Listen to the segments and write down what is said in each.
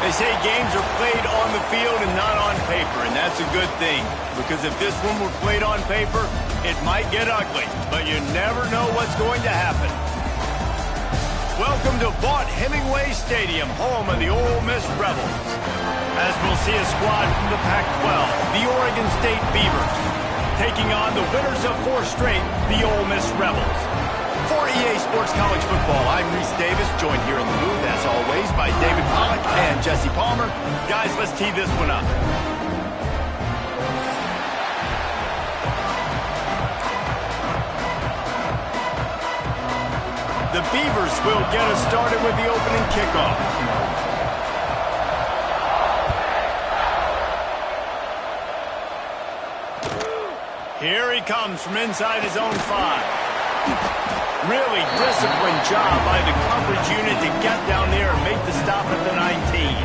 They say games are played on the field and not on paper, and that's a good thing. Because if this one were played on paper, it might get ugly, but you never know what's going to happen. Welcome to Vaught-Hemingway Stadium, home of the Ole Miss Rebels. As we'll see a squad from the Pac-12, the Oregon State Beavers, taking on the winners of 4 straight, the Ole Miss Rebels. For EA Sports College Football, I'm Reese Davis, joined here in the booth, as always, by David Pollack and Jesse Palmer. Guys, let's tee this one up. The Beavers will get us started with the opening kickoff. Here he comes from inside his own 5. Really disciplined job by the coverage unit to get down there and make the stop at the 19.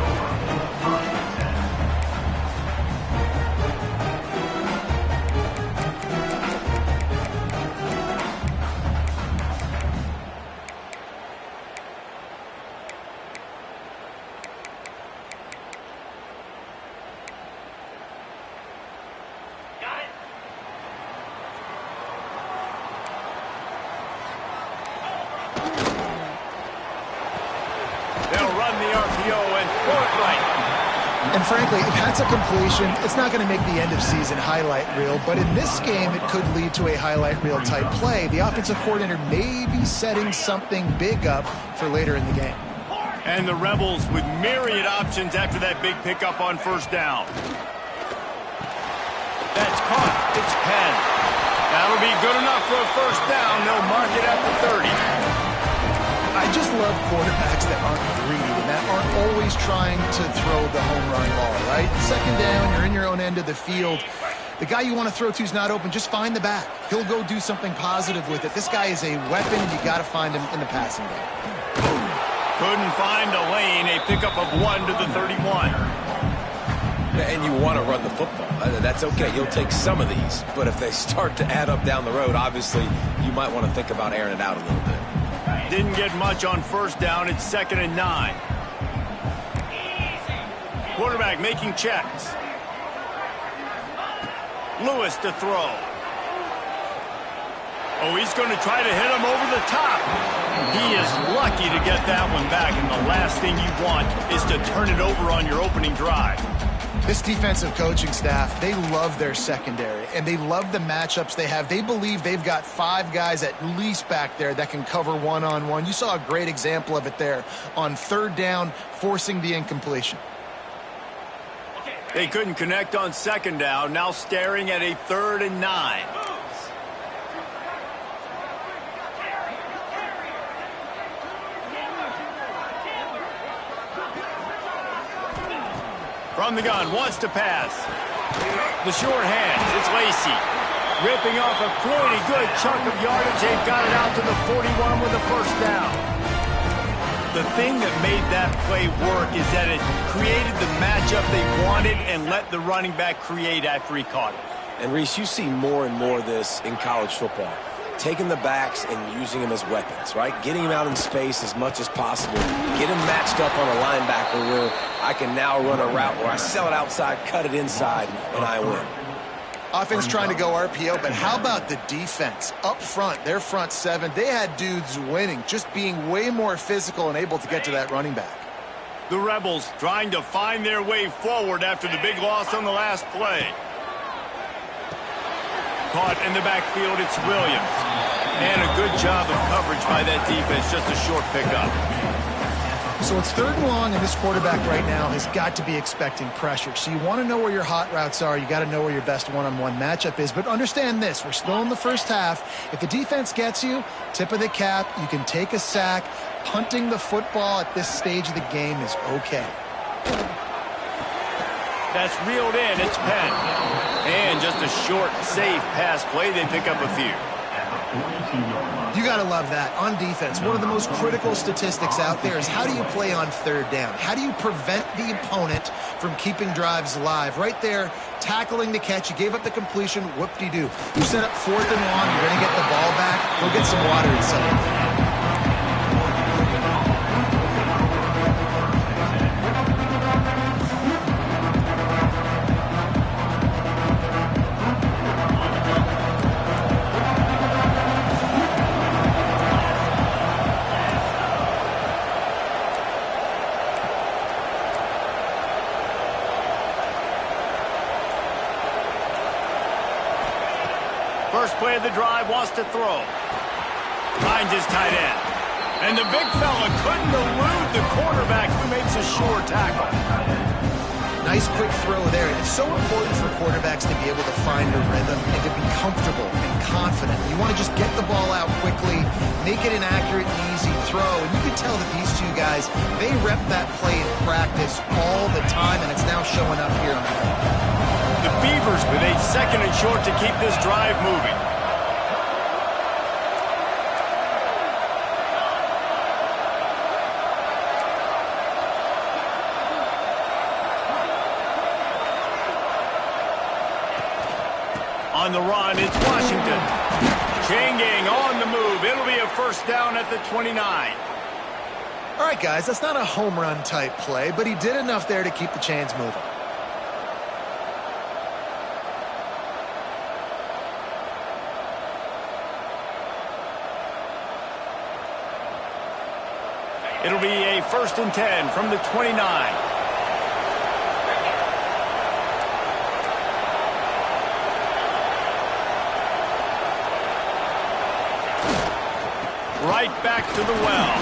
And frankly, if that's a completion, it's not going to make the end-of-season highlight reel. But in this game, it could lead to a highlight reel type play. The offensive coordinator may be setting something big up for later in the game. And the Rebels with myriad options after that big pickup on first down. That's caught. It's Penn. That'll be good enough for a first down. They'll mark it at the 30. I just love quarterbacks that aren't greedy and that aren't always trying to throw the home run ball, right? Second down, you're in your own end of the field. The guy you want to throw to is not open. Just find the back. He'll go do something positive with it. This guy is a weapon, and you got to find him in the passing game. Couldn't find a lane. A pickup of 1 to the 31. And you want to run the football. That's okay. You'll take some of these. But if they start to add up down the road, obviously, you might want to think about airing it out a little bit. Didn't get much on first down. It's 2nd and 9. Quarterback making checks. Lewis to throw. Oh, he's going to try to hit him over the top. He is lucky to get that one back, and the last thing you want is to turn it over on your opening drive. This defensive coaching staff, they love their secondary, and they love the matchups they have. They believe they've got 5 guys at least back there that can cover one-on-one. You saw a great example of it there on third down, forcing the incompletion. They couldn't connect on second down, now staring at a 3rd and 9. From the gun, wants to pass. The short hands, it's Lacey. Ripping off a pretty good chunk of yardage. They've got it out to the 41 with a first down. The thing that made that play work is that it created the matchup they wanted and let the running back create after he caught it. And, Reese, you see more and more of this in college football. Taking the backs and using them as weapons, right? Getting them out in space as much as possible. Get them matched up on a linebacker where I can now run a route where I sell it outside, cut it inside, and I win. Offense trying to go RPO, but how about the defense? Up front, their front 7, they had dudes winning, just being way more physical and able to get to that running back. The Rebels trying to find their way forward after the big loss on the last play. Caught in the backfield, it's Williams. And a good job of coverage by that defense, just a short pickup. So it's 3rd and long, and this quarterback right now has got to be expecting pressure. So you want to know where your hot routes are. You got to know where your best one-on-one matchup is. But understand this, we're still in the first half. If the defense gets you, tip of the cap, you can take a sack. Punting the football at this stage of the game is okay. That's reeled in, it's Penn. And just a short, safe pass play, they pick up a few. You got to love that. On defense, one of the most critical statistics out there is how do you play on 3rd down? How do you prevent the opponent from keeping drives alive? Right there, tackling the catch. You gave up the completion. Whoop-de-doo. You set up 4th and long. You're going to get the ball back. Go get some water and something. First play of the drive, wants to throw. Finds his tight end. And the big fella couldn't elude the quarterback who makes a sure tackle. Nice quick throw there. It's so important for quarterbacks to be able to find a rhythm and to be comfortable and confident. You want to just get the ball out quickly, make it an accurate and easy throw. And you can tell that these two guys, they rep that play in practice all the time, and it's now showing up here on the field. The Beavers with a 2nd and short to keep this drive moving. On the run, it's Washington. Chain gang on the move. It'll be a 1st down at the 29. All right, guys, that's not a home run type play, but he did enough there to keep the chains moving. It'll be a 1st and 10 from the 29. Right back to the well.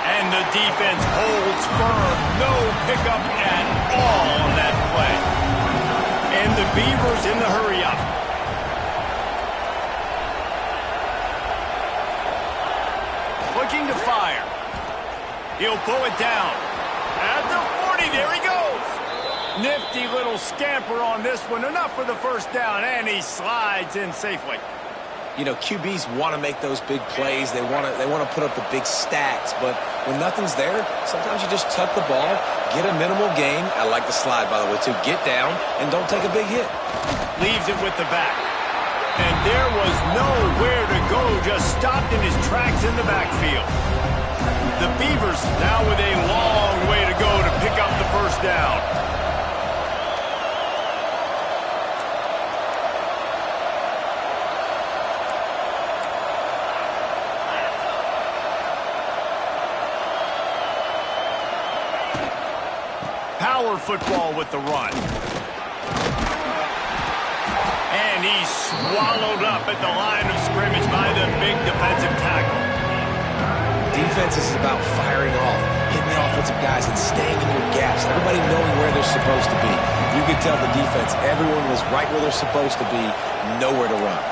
And the defense holds firm. No pickup at all on that play. And the Beavers in the hurry-up. Looking to fire. He'll pull it down. At the 40, there he goes. Nifty little scamper on this one. Enough for the 1st down, and he slides in safely. You know, QBs want to make those big plays. They want to put up the big stats. But when nothing's there, sometimes you just tuck the ball, get a minimal gain. I like the slide, by the way, too. Get down and don't take a big hit. Leaves it with the back. And there was nowhere to go. Just stopped in his tracks in the backfield. The Beavers now with a long way to go to pick up the 1st down. Power football with the run. And he's swallowed up at the line of scrimmage by the big defensive tackle. Defense is about firing off, hitting the offensive guys, and staying in your gaps. Everybody knowing where they're supposed to be. You could tell the defense, everyone was right where they're supposed to be, nowhere to run.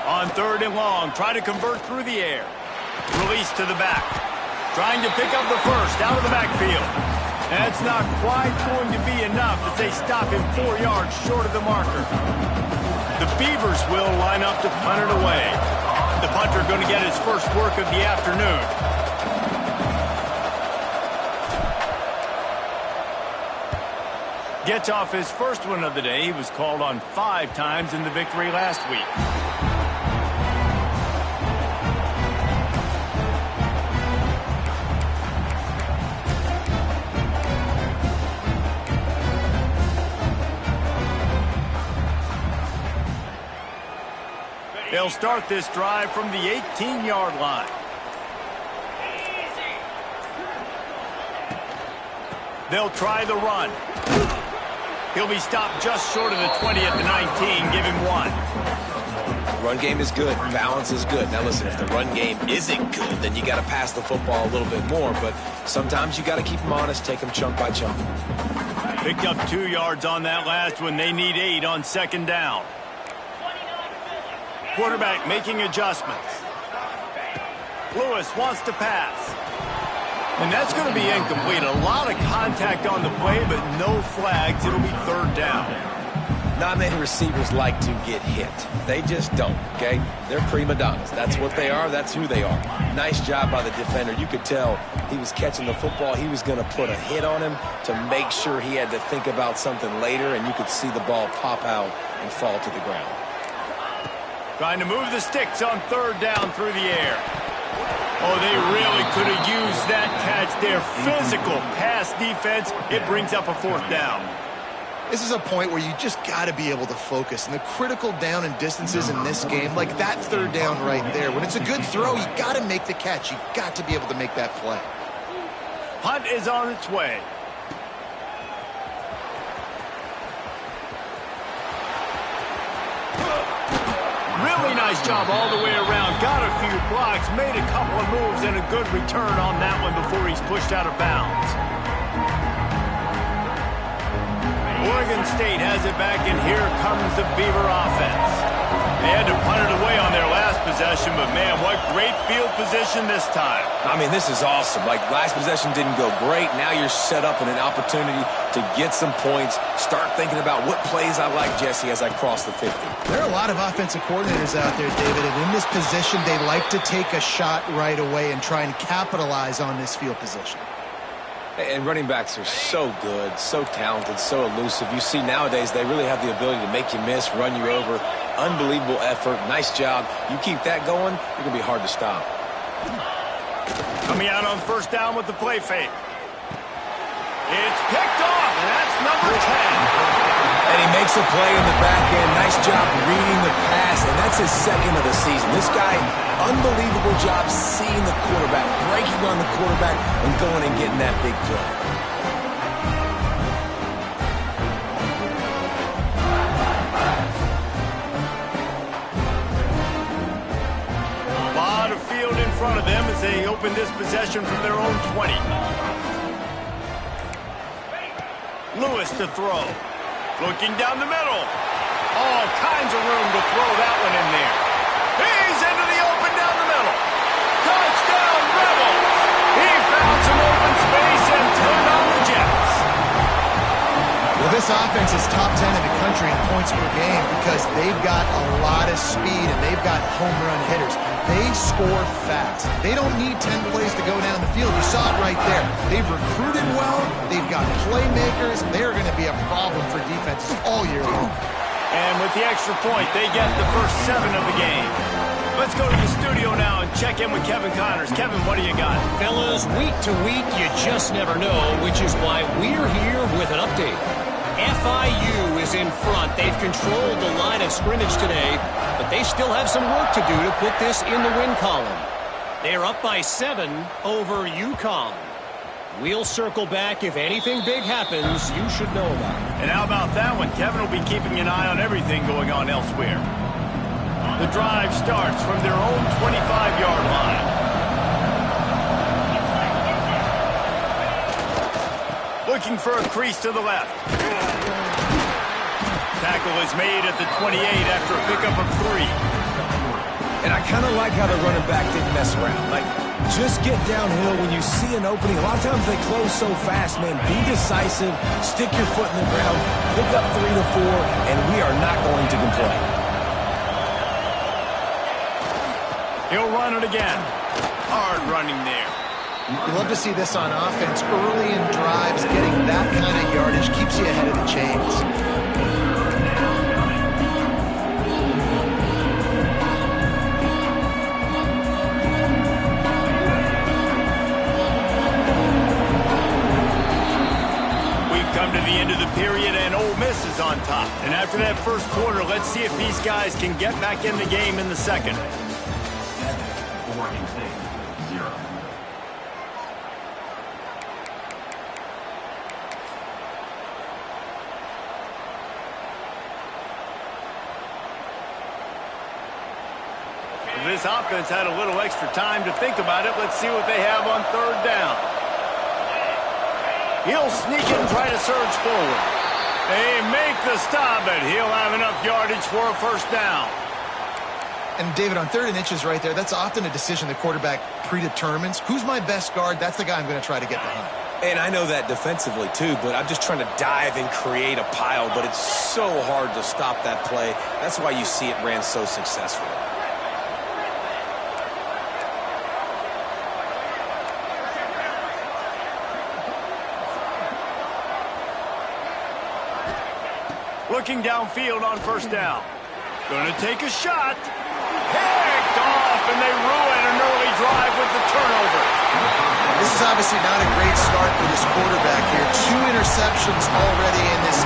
On 3rd and long, try to convert through the air. Release to the back. Trying to pick up the 1st out of the backfield. That's not quite going to be enough as they stop him 4 yards short of the marker. The Beavers will line up to punt it away. The punter going to get his first work of the afternoon. Gets off his first one of the day. He was called on 5 times in the victory last week. They'll start this drive from the 18-yard line. They'll try the run. He'll be stopped just short of the 20 at the 19. Give him 1. Run game is good. Balance is good. Now listen, if the run game isn't good, then you got to pass the football a little bit more. But sometimes you got to keep them honest, take them chunk by chunk. Picked up 2 yards on that last one. They need 8 on second down. Quarterback making adjustments. Lewis wants to pass. And that's going to be incomplete. A lot of contact on the play, but no flags. It'll be 3rd down. Not many receivers like to get hit. They just don't, okay? They're prima donnas. That's what they are. That's who they are. Nice job by the defender. You could tell he was catching the football. He was going to put a hit on him to make sure he had to think about something later, and you could see the ball pop out and fall to the ground. Trying to move the sticks on 3rd down through the air. Oh, they really could have used that catch there. Physical pass defense. It brings up a 4th down. This is a point where you just got to be able to focus. And the critical down and distances in this game, like that 3rd down right there, when it's a good throw, you got to make the catch. You got to be able to make that play. Hunt is on its way. Really nice job all the way around. Got a few blocks, made a couple of moves, and a good return on that one before he's pushed out of bounds. Oregon State has it back, and here comes the Beaver offense. They had to punt it away on their last possession, but man, what great field position this time. I mean, this is awesome. Like, last possession didn't go great. Now you're set up in an opportunity to get some points. Start thinking about what plays I like, Jesse, as I cross the 50. There are a lot of offensive coordinators out there, David, and in this position, they like to take a shot right away and try and capitalize on this field position. And running backs are so good, so talented, so elusive. You see nowadays they really have the ability to make you miss, run you over. Unbelievable effort. Nice job. You keep that going, you're going to be hard to stop. Coming out on 1st down with the play fake. It's picked off, and that's number 10. And he makes a play in the back end. Nice job reading the pass, and that's his 2nd of the season. This guy, unbelievable job seeing the quarterback, breaking on the quarterback, and going and getting that big play. A lot of field in front of them as they open this possession from their own 20. Lewis to throw. Looking down the middle. All kinds of room to throw that one in there. He's into the open down the middle. Touchdown, Rebels! He found some open space and turned on the Jets. Well, this offense is top 10 in the country in points per game because they've got a lot of speed and they've got home run hitters. They score fast. They don't need 10 plays to go down the field. You saw it right there. They've recruited well. They've got playmakers. They're going to be a problem for defenses all year long. And with the extra point, they get the first 7 of the game. Let's go to the studio now and check in with Kevin Connors. Kevin, what do you got? Fellas, week to week, you just never know, which is why we're here with an update. FIU is in front. They've controlled the line of scrimmage today, but they still have some work to do to put this in the win column. They're up by 7 over UConn. We'll circle back if anything big happens you should know about. And how about that one? Kevin will be keeping an eye on everything going on elsewhere. The drive starts from their own 25-yard line. Looking for a crease to the left. Tackle is made at the 28 after a pickup of 3. And I kind of like how the running back didn't mess around. Like, just get downhill when you see an opening. A lot of times they close so fast, man. Be decisive, stick your foot in the ground, pick up 3 to 4, and we are not going to complain. He'll run it again. Hard running there. You love to see this on offense. Early in drives, getting that kind of yardage keeps you ahead of the chains. Come to the end of the period, and Ole Miss is on top. And after that first quarter, let's see if these guys can get back in the game in the second. This offense had a little extra time to think about it. Let's see what they have on third down. He'll sneak it and try to surge forward. They make the stop, but he'll have enough yardage for a first down. And, David, on 3rd and inches right there, that's often a decision the quarterback predetermines. Who's my best guard? That's the guy I'm going to try to get behind. And I know that defensively, too, but I'm just trying to dive and create a pile, but it's so hard to stop that play. That's why you see it ran so successfully. Looking downfield on first down. Going to take a shot. Picked off, and they ruin an early drive with the turnover. This is obviously not a great start for this quarterback here. 2 interceptions already in this.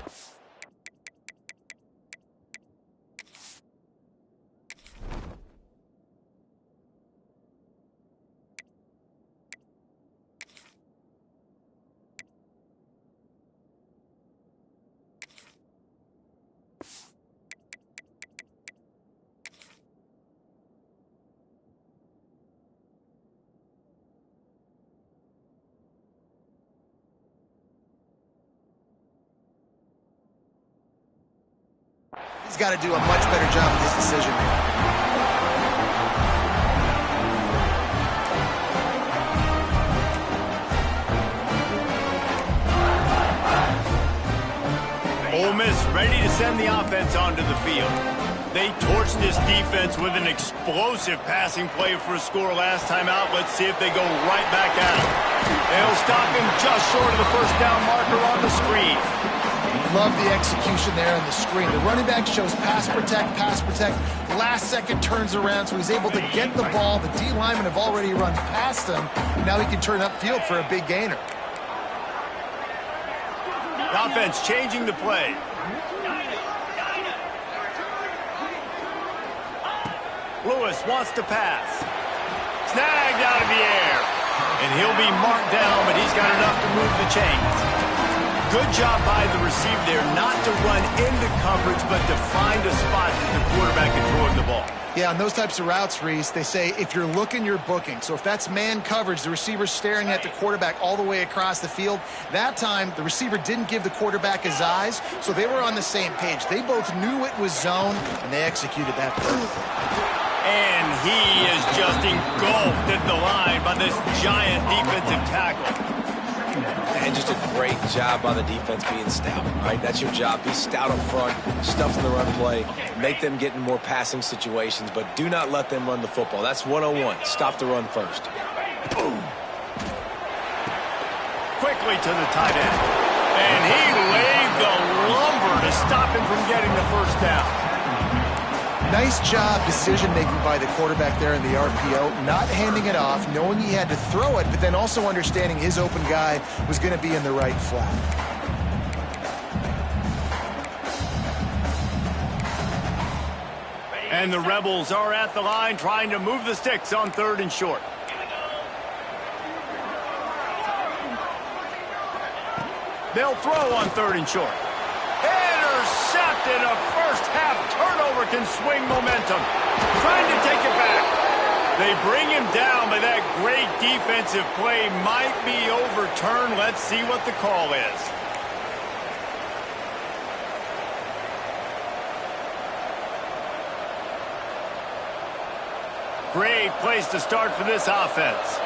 He's got to do a much better job with his decision making. Ole Miss ready to send the offense onto the field. They torched this defense with an explosive passing play for a score last time out. Let's see if they go right back at him. They'll stop him just short of the first down marker on the screen. Love the execution there on the screen. The running back shows pass protect, pass protect. Last second turns around, so he's able to get the ball. The D linemen have already run past him. Now he can turn upfield for a big gainer. The offense changing the play. Lewis wants to pass. Snagged out of the air. And he'll be marked down, but he's got enough to move the chains. Good job by the receiver there not to run into coverage, but to find a spot that the quarterback can throw him the ball. Yeah, on those types of routes, Reese, they say if you're looking, you're booking. So if that's man coverage, the receiver's staring at the quarterback all the way across the field. That time, the receiver didn't give the quarterback his eyes, so they were on the same page. They both knew it was zone, and they executed that perfectly. And he is just engulfed at the line by this giant defensive tackle. And just a great job by the defense being stout, right? That's your job. Be stout up front, stuff in the run play, make them get in more passing situations, but do not let them run the football. That's 101. Stop the run first. Boom. Quickly to the tight end. And he laid the lumber to stop him from getting the first down. Nice job decision-making by the quarterback there in the RPO, not handing it off, knowing he had to throw it, but then also understanding his open guy was going to be in the right flat. And the Rebels are at the line trying to move the sticks on 3rd and short. They'll throw on 3rd and short. Intercepted. A first-half turnover can swing momentum. Trying to take it back. They bring him down, but that great defensive play might be overturned. Let's see what the call is. Great place to start for this offense.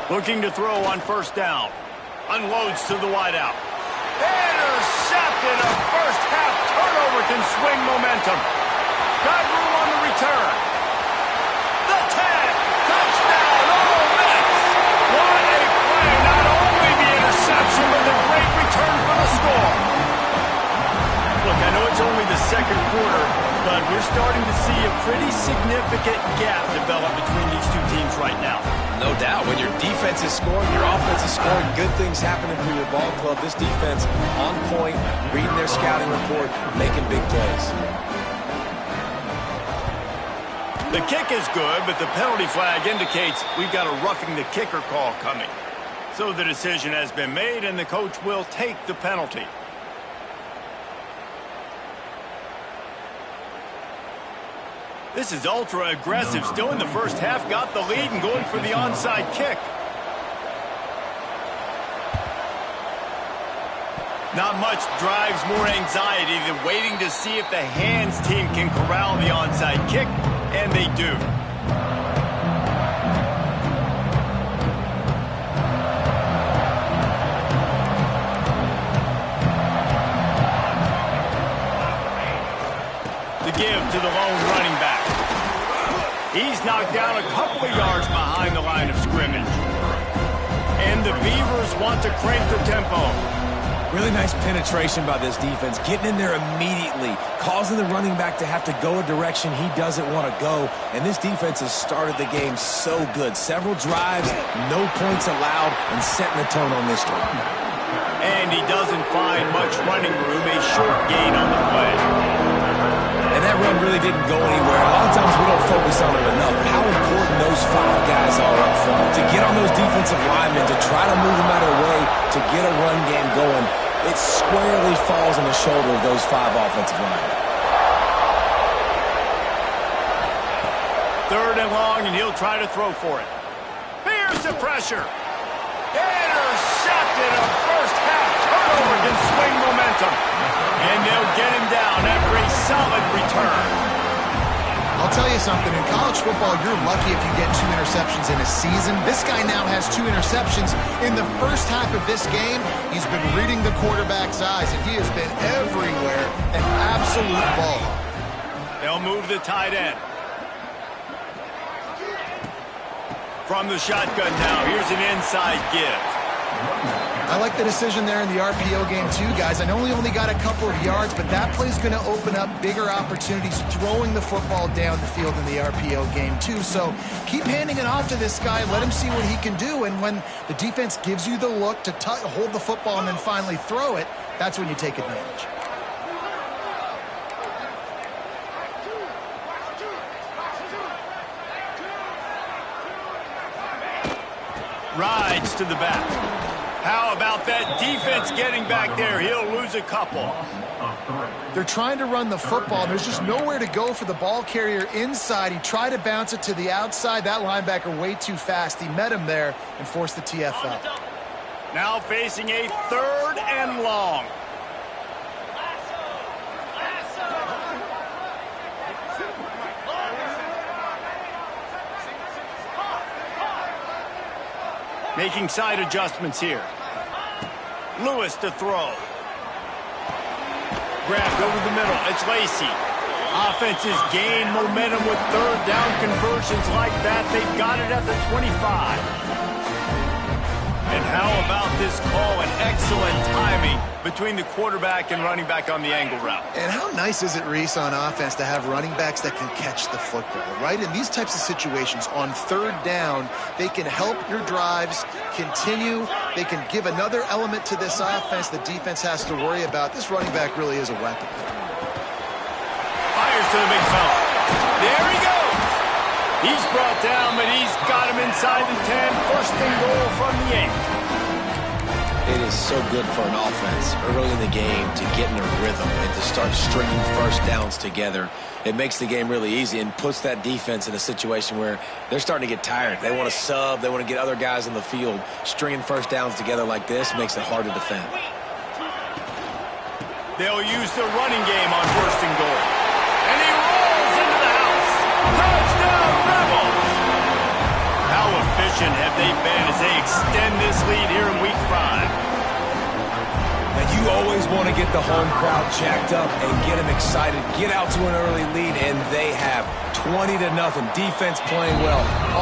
Looking to throw on first down. Unloads to the wideout. Intercepted. A first-half turnover can swing momentum. Got room on the return. The tag. Touchdown. Ole Miss. What a play. Not only the interception, but the great return for the score. Look, I know it's only the second quarter, but we're starting to see a pretty significant gap develop between these two teams right now. No doubt. When your defense is scoring, your offense is scoring, good things happening for your ball club. This defense on point, reading their scouting report, making big plays. The kick is good, but the penalty flag indicates we've got a roughing the kicker call coming. So the decision has been made, and the coach will take the penalty. This is ultra-aggressive. Still in the first half, got the lead and going for the onside kick. Not much drives more anxiety than waiting to see if the hands team can corral the onside kick, and they do. The give to the lone running back. He's knocked down a couple of yards behind the line of scrimmage. And the Beavers want to crank the tempo. Really nice penetration by this defense, getting in there immediately, causing the running back to have to go a direction he doesn't want to go. And this defense has started the game so good. Several drives, no points allowed, and setting the tone on this drive. And he doesn't find much running room, a short gain on the play. And that run really didn't go anywhere. A lot of times we don't focus on it enough. How important those 5 guys are up front. To get on those defensive linemen, to try to move them out of the way, to get a run game going, it squarely falls on the shoulder of those 5 offensive linemen. 3rd and long, and he'll try to throw for it. Here's the pressure. Intercepted. A first-half turnover can swing momentum. And they'll get him down after a solid return. I'll tell you something. In college football, you're lucky if you get 2 interceptions in a season. This guy now has 2 interceptions. In the first half of this game, he's been reading the quarterback's eyes, and he has been everywhere. An absolute ball. They'll move the tight end. From the shotgun now, here's an inside give. I like the decision there in the RPO game too, guys. I know he only got a couple of yards, but that play's going to open up bigger opportunities throwing the football down the field in the RPO game too. So keep handing it off to this guy. Let him see what he can do. And when the defense gives you the look to hold the football and then finally throw it, that's when you take advantage. Rides to the back. How about that defense getting back there? He'll lose a couple. They're trying to run the football. There's just nowhere to go for the ball carrier inside. He tried to bounce it to the outside. That linebacker way too fast. He met him there and forced the TFL. Now facing a 3rd and long. Making side adjustments here. Lewis to throw. Grabbed over the middle. It's Lacey. Offenses gain momentum with 3rd down conversions like that. They've got it at the 25. And how about this call? An excellent timing between the quarterback and running back on the angle route. And how nice is it, Reese, on offense to have running backs that can catch the football, right? In these types of situations, on 3rd down, they can help your drives continue. They can give another element to this offense the defense has to worry about. This running back really is a weapon. Fires to the big fella. There he goes. He's brought down, but he's got him inside the 10. 1st and goal from the 8. It is so good for an offense early in the game to get in a rhythm and to start stringing 1st downs together. It makes the game really easy and puts that defense in a situation where they're starting to get tired. They want to sub. They want to get other guys in the field. Stringing 1st downs together like this makes it hard to defend. They'll use the running game on 1st and goal. And he rolls into the house. Touchdown, Rebels! How efficient efficient have they been as they extend this lead here in Week 5? And you always want to get the home crowd jacked up and get them excited, get out to an early lead, and they have 20-0. Defense playing well,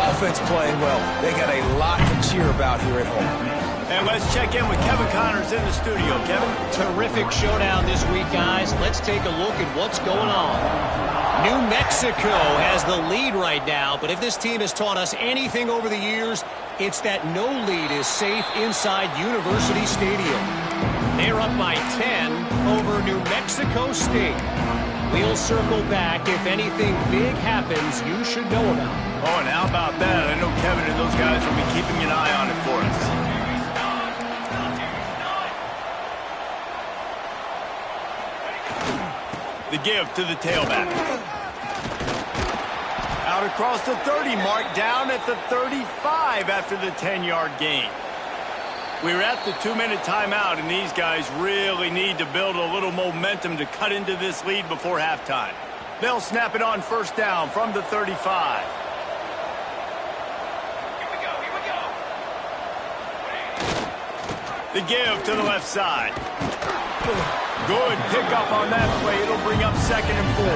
offense playing well. They got a lot to cheer about here at home. And let's check in with Kevin Connors in the studio. Kevin? Terrific showdown this week, guys. Let's take a look at what's going on. New Mexico has the lead right now, but if this team has taught us anything over the years, it's that no lead is safe inside University Stadium. They're up by 10 over New Mexico State. We'll circle back if anything big happens you should know about. Oh, and how about that? I know Kevin and those guys will be keeping an eye on it for us. The give to the tailback. Out across the 30 mark, down at the 35 after the 10-yard gain. We're at the 2-minute timeout, and these guys really need to build a little momentum to cut into this lead before halftime. They'll snap it on first down from the 35. The give to the left side. Good pickup on that play. It'll bring up 2nd and 4.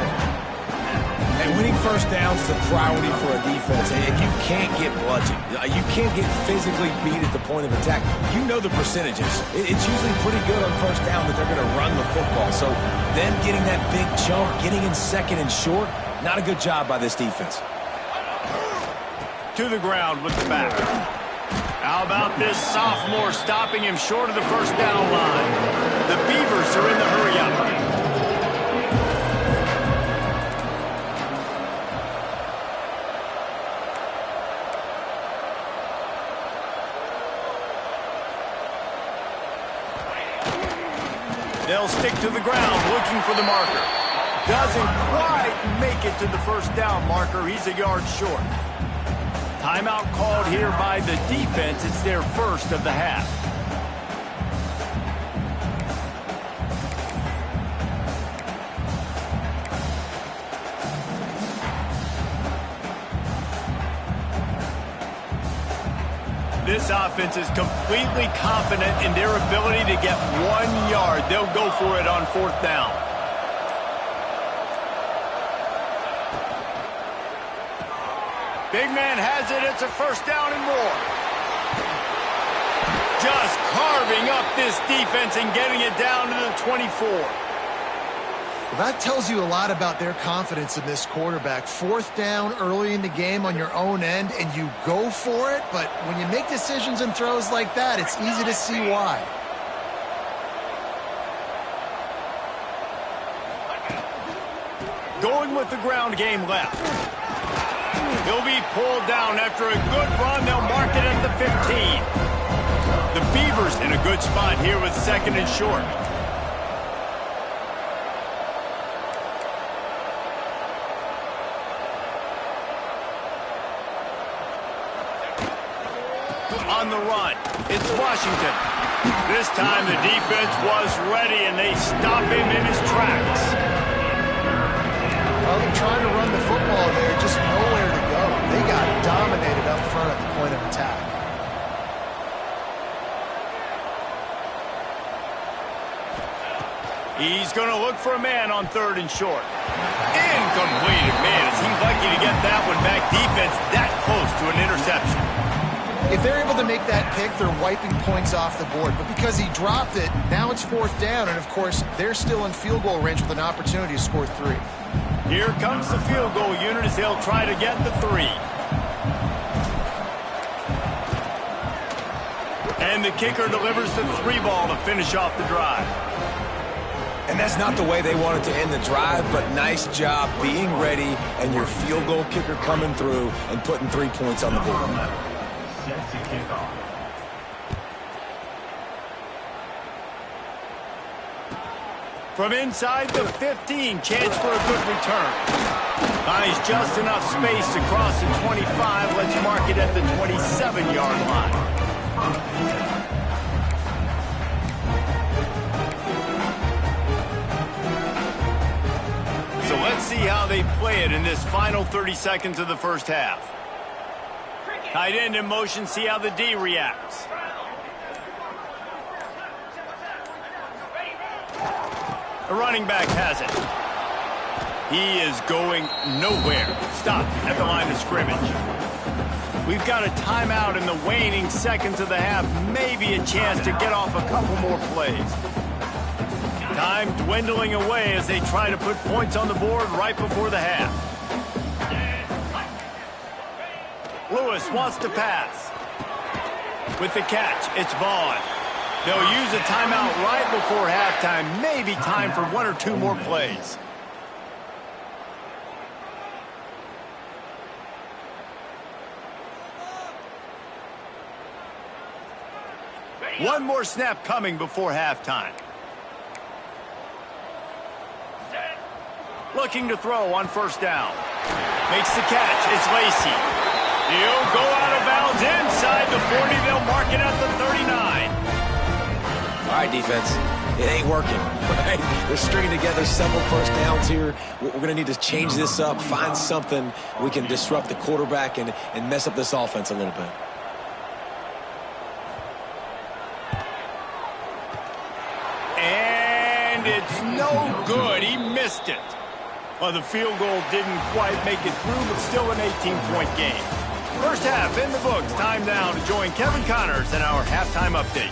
And winning first downs is a priority for a defense, and you can't get bludgeoned. You can't get physically beat at the point of attack. You know the percentages. It's usually pretty good on first down that they're going to run the football. So them getting that big chunk, getting in 2nd and short, not a good job by this defense. To the ground with the back. How about this sophomore stopping him short of the first down line? The Beavers are in the hurry-up. They'll stick to the ground, looking for the marker. Doesn't quite make it to the first down marker. He's a yard short. Timeout called here by the defense. It's their first of the half. This offense is completely confident in their ability to get 1 yard. They'll go for it on fourth down. Big man has it. It's a first down and more. Just carving up this defense and getting it down to the 24. Well, that tells you a lot about their confidence in this quarterback. Fourth down early in the game on your own end, and you go for it. But when you make decisions and throws like that, it's easy to see why. Going with the ground game left. He'll be pulled down after a good run. They'll mark it at the 15. The Beavers in a good spot here with 2nd and short. On the run, it's Washington. This time the defense was ready, and they stop him in his tracks. Well, they're trying to run the football there, just nowhere to go. They got dominated up front at the point of attack. He's going to look for a man on 3rd and short. Incomplete. Man, is he lucky to get that one back. Defense that close to an interception. If they're able to make that pick, they're wiping points off the board. But because he dropped it, now it's fourth down. And, of course, they're still in field goal range with an opportunity to score 3. Here comes the field goal unit as they'll try to get the 3. And the kicker delivers the 3 ball to finish off the drive. And that's not the way they wanted to end the drive, but nice job being ready and your field goal kicker coming through and putting 3 points on the board. From inside the 15, chance for a good return. Buys just enough space to cross the 25. Let's mark it at the 27-yard line. So let's see how they play it in this final 30 seconds of the first half. Tight end in motion, see how the D reacts. The running back has it. He is going nowhere. Stop at the line of scrimmage. We've got a timeout in the waning seconds of the half. Maybe a chance to get off a couple more plays. Time dwindling away as they try to put points on the board right before the half. Lewis wants to pass. With the catch, it's Vaughn. They'll use a timeout right before halftime. Maybe time for one or two more plays. One more snap coming before halftime. Looking to throw on first down. Makes the catch. It's Lacy. He'll go out of bounds inside the 40. They'll mark it at the 39. All right, defense. It ain't working, right? They're stringing together several first downs here. We're going to need to change this up, find something we can disrupt the quarterback and mess up this offense a little bit. And it's no good. He missed it. Well, the field goal didn't quite make it through, but still an 18-point game. First half in the books. Time now to join Kevin Connors in our halftime update.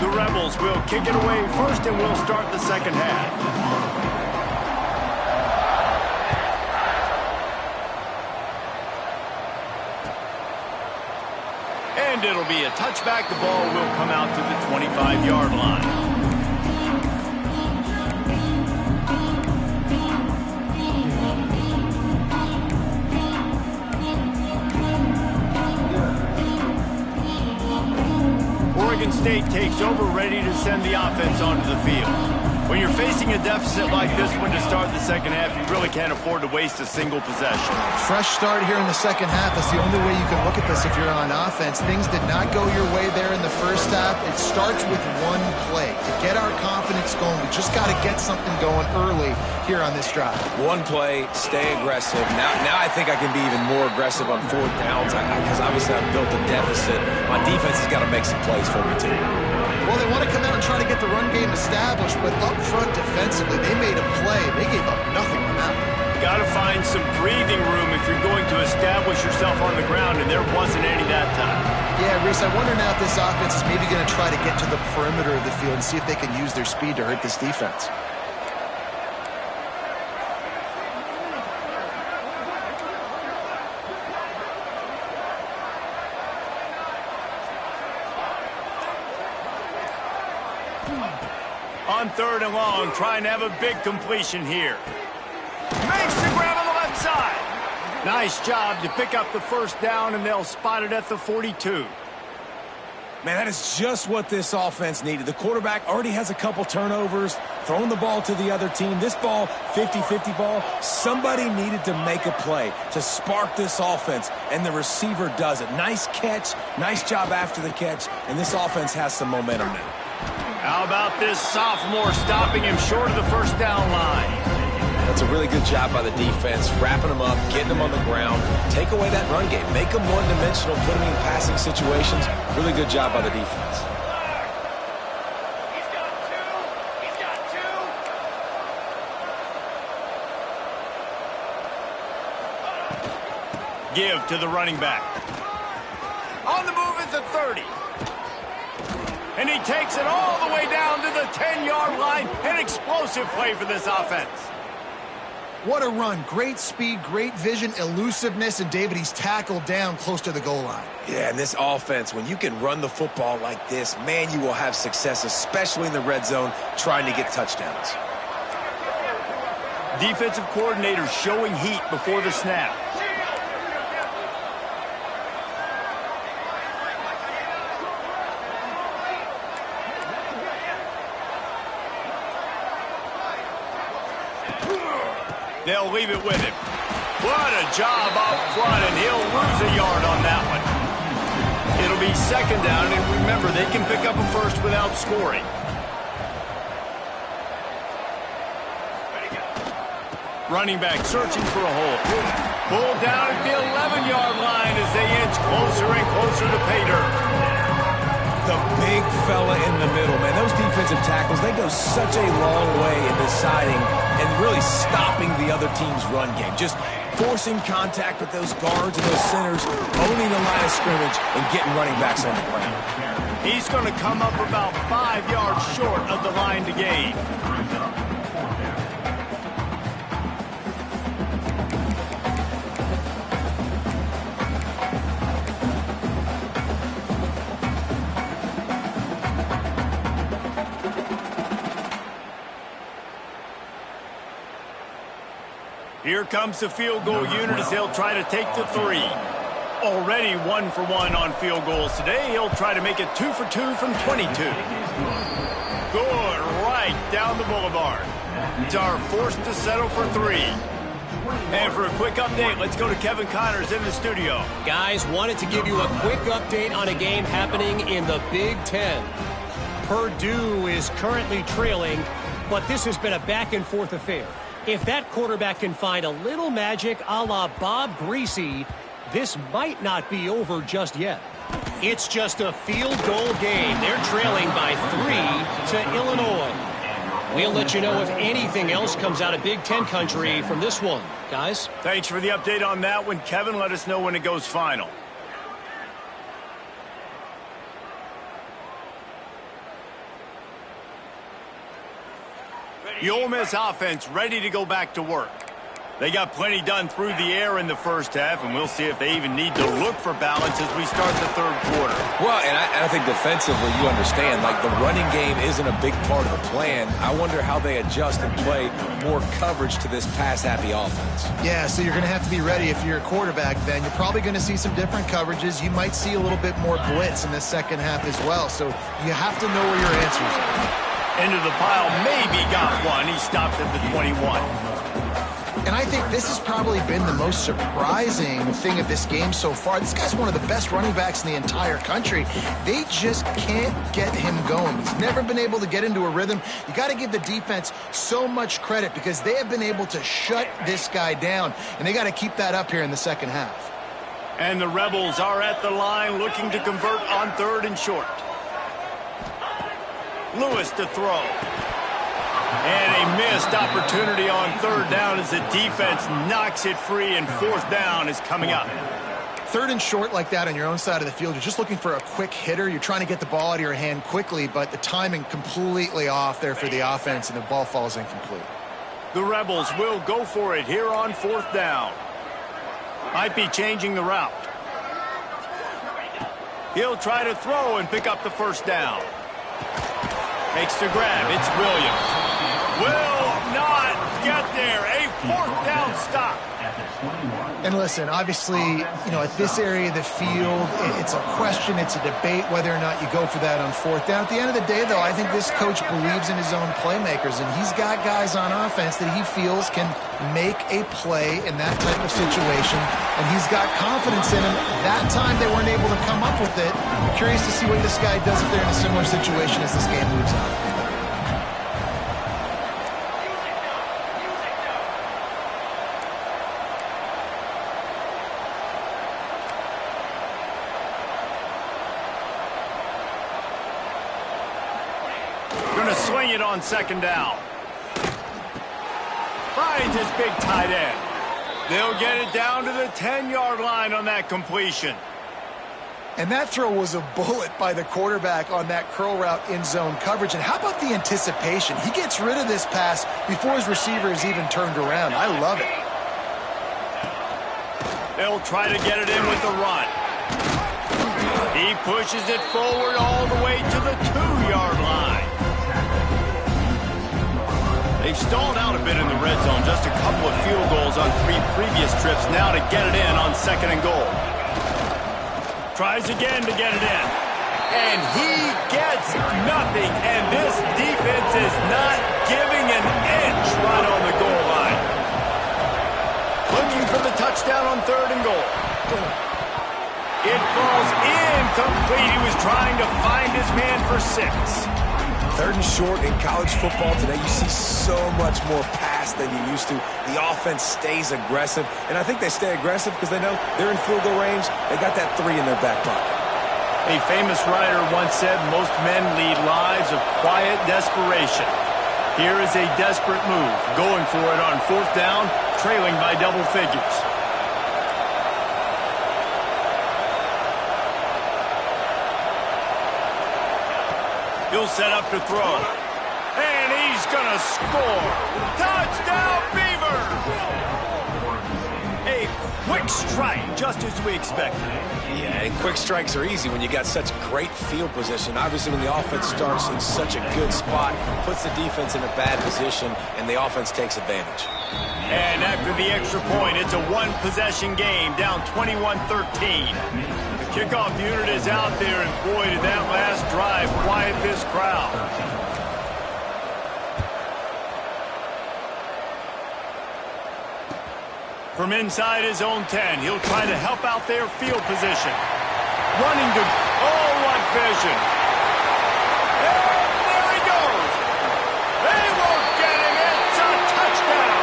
The Rebels will kick it away first, and we'll start the second half. And it'll be a touchback. The ball will come out to the 25-yard line. Oregon State takes over, ready to send the offense onto the field. When you're facing a deficit like this one to start the second half, you really can't afford to waste a single possession. Fresh start here in the second half. That's the only way you can look at this if you're on offense. Things did not go your way there in the first half. It starts with one play. To get our confidence going, we just got to get something going early here on this drive. One play, stay aggressive. Now I think I can be even more aggressive on fourth downs because obviously I've built a deficit. My defense has got to make some plays for me, too. Well, they want to come out and try to get the run game established, but up front defensively, they made a play. They gave up nothing on that one. Got to find some breathing room if you're going to establish yourself on the ground, and there wasn't any that time. Yeah, Reese, I wonder now if this offense is maybe going to try to get to the perimeter of the field and see if they can use their speed to hurt this defense. On third and long, trying to have a big completion here. Makes the grab on the left side. Nice job to pick up the first down, and they'll spot it at the 42. Man, that is just what this offense needed. The quarterback already has a couple turnovers, throwing the ball to the other team. This ball, 50-50 ball, somebody needed to make a play to spark this offense, and the receiver does it. Nice catch, nice job after the catch, and this offense has some momentum now. How about this sophomore stopping him short of the first down line? That's a really good job by the defense, wrapping them up, getting them on the ground, take away that run game, make them one-dimensional, put them in passing situations. Really good job by the defense. He's got two. Give to the running back. On the move at the 30. And he takes it all the way down to the 10-yard line. An explosive play for this offense. What a run. Great speed, great vision, elusiveness, and David, he's tackled down close to the goal line. Yeah, and this offense, when you can run the football like this, man, you will have success, especially in the red zone, trying to get touchdowns. Defensive coordinator showing heat before the snap. They'll leave it with him. What a job up front, and he'll lose a yard on that one. It'll be be second down, and remember, they can pick up a first without scoring. Running back searching for a hole. Pulled down at the 11-yard line as they inch closer and closer to pay dirt. The big fella in the middle, man. Those defensive tackles, they go such a long way in deciding and really stopping the other team's run game. Just forcing contact with those guards and those centers, owning the line of scrimmage, and getting running backs on the ground. He's going to come up about 5 yards short of the line to gain. Here comes the field goal unit as they'll try to take the 3. Already 1 for 1 on field goals today. He'll try to make it 2 for 2 from 22. Good, right down the boulevard. Dar forced to settle for 3. And for a quick update, let's go to Kevin Connors in the studio. Guys, wanted to give you a quick update on a game happening in the Big Ten. Purdue is currently trailing, but this has been a back-and-forth affair. If that quarterback can find a little magic a la Bob Greasy, this might not be over just yet. It's just a field goal game. They're trailing by 3 to Illinois. We'll let you know if anything else comes out of Big Ten country from this one. Guys? Thanks for the update on that one, Kevin. Let us know when it goes final. The Ole Miss offense ready to go back to work. They got plenty done through the air in the first half, and we'll see if they even need to look for balance as we start the third quarter. Well, and I think defensively, you understand, like the running game isn't a big part of the plan. I wonder how they adjust and play more coverage to this pass-happy offense. Yeah, so you're going to have to be ready if you're a quarterback then. You're probably going to see some different coverages. You might see a little bit more blitz in the second half as well, so you have to know where your answers are. Into the pile, maybe got one. He stopped at the 21. And I think this has probably been the most surprising thing of this game so far. This guy's one of the best running backs in the entire country. They just can't get him going. He's never been able to get into a rhythm. You got to give the defense so much credit because they have been able to shut this guy down, and they got to keep that up here in the second half. And the Rebels are at the line looking to convert on 3rd and short. Lewis to throw. And a missed opportunity on 3rd down as the defense knocks it free, and 4th down is coming up. 3rd and short like that on your own side of the field, you're just looking for a quick hitter. You're trying to get the ball out of your hand quickly, but the timing completely off there for the offense, and the ball falls incomplete. The Rebels will go for it here on 4th down. Might be changing the route. He'll try to throw and pick up the 1st down. Makes the grab. It's Williams. Will not get there. A 4th down stop. And listen, obviously, you know, at this area of the field, it's a question, it's a debate whether or not you go for that on 4th down. At the end of the day, though, I think this coach believes in his own playmakers, and he's got guys on offense that he feels can make a play in that type of situation, and he's got confidence in him. That time they weren't able to come up with it. I'm curious to see what this guy does if they're in a similar situation as this game moves on. Swing it on 2nd down. Finds his big tight end. They'll get it down to the 10-yard line on that completion. And that throw was a bullet by the quarterback on that curl route in zone coverage. And how about the anticipation? He gets rid of this pass before his receiver is even turned around. I love it. They'll try to get it in with the run. He pushes it forward all the way to the 2-yard line. They've stalled out a bit in the red zone, just a couple of field goals on 3 previous trips. Now to get it in on 2nd and goal. Tries again to get it in. And he gets nothing, and this defense is not giving an inch right on the goal line. Looking for the touchdown on 3rd and goal. It falls incomplete. He was trying to find his man for 6. 3rd and short in college football today, you see so much more pass than you used to. The offense stays aggressive, and I think they stay aggressive because they know they're in field goal range. They got that 3 in their back pocket. A famous writer once said most men lead lives of quiet desperation. Here is a desperate move, going for it on 4th down, trailing by double figures. He'll set up to throw. And he's going to score. Touchdown, Beavers! A quick strike, just as we expected. Yeah, and quick strikes are easy when you got such great field position. Obviously, when the offense starts in such a good spot, puts the defense in a bad position, and the offense takes advantage. And after the extra point, it's a one-possession game, down 21-13. The kickoff unit is out there, and boy, did that last drive quiet this crowd. From inside his own 10, he'll try to help out their field position. Running to... Oh, what vision! And there he goes! They won't get him! It's a touchdown!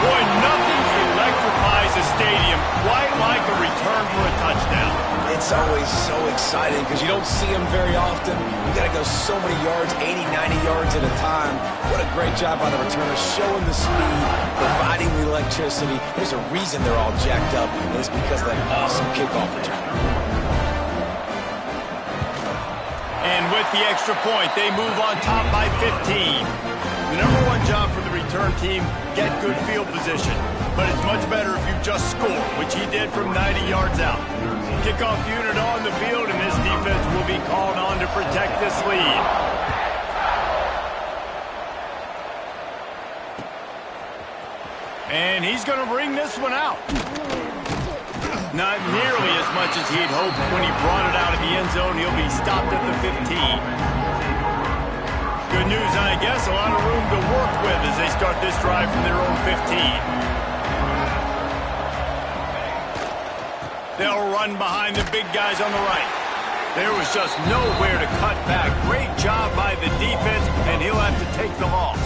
Boy, nothing electrifies a stadium quite like a return for a touchdown. It's always so exciting because you don't see them very often. You got to go so many yards, 80, 90 yards at a time. What a great job by the returner, showing the speed, providing the electricity. There's a reason they're all jacked up, and it's because of that awesome kickoff return. And with the extra point, they move on top by 15. The number one job for the return team, get good field position. But it's much better if you just score, which he did from 90 yards out. Kickoff unit on the field, and this defense will be called on to protect this lead. And he's going to bring this one out. Not nearly as much as he'd hoped when he brought it out of the end zone. He'll be stopped at the 15. Good news, I guess, a lot of room to work with as they start this drive from their own 15. They'll run behind the big guys on the right. There was just nowhere to cut back. Great job by the defense, and he'll have to take the loss.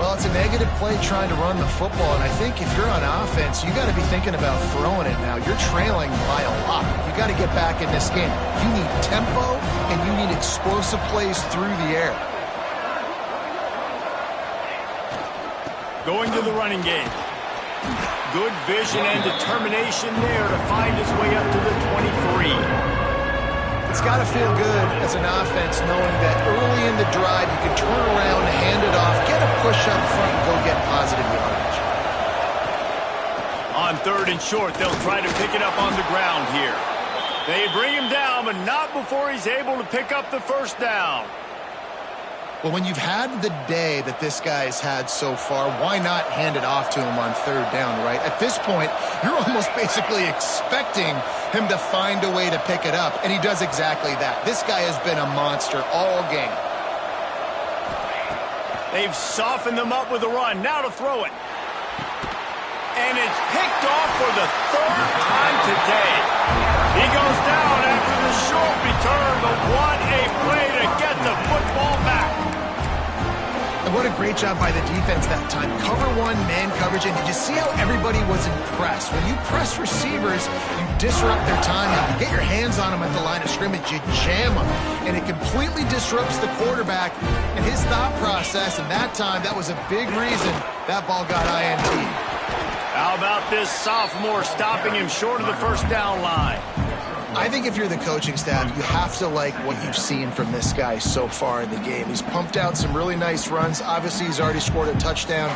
Well, it's a negative play trying to run the football, and I think if you're on offense, you got to be thinking about throwing it now. You're trailing by a lot. You got to get back in this game. You need tempo, and you need explosive plays through the air. Going to the running game. Good vision and determination there to find his way up to the 23. It's got to feel good as an offense knowing that early in the drive you can turn around, hand it off, get a push up front, and go get positive yardage. On 3rd and short, they'll try to pick it up on the ground here. They bring him down, but not before he's able to pick up the 1st down. Well, when you've had the day that this guy has had so far, why not hand it off to him on 3rd down, right? At this point, you're almost basically expecting him to find a way to pick it up, and he does exactly that. This guy has been a monster all game. They've softened them up with a run. Now to throw it. And it's picked off for the 3rd time today. He goes down after the short return, but what a play to get the football back. And what a great job by the defense that time. Cover one, man coverage, and did you see how everybody was impressed? When you press receivers, you disrupt their timing. You get your hands on them at the line of scrimmage, you jam them, and it completely disrupts the quarterback and his thought process, and that time, that was a big reason that ball got INT. How about this sophomore stopping him short of the 1st down line? I think if you're the coaching staff, you have to like what you've seen from this guy so far in the game. He's pumped out some really nice runs. Obviously, he's already scored a touchdown.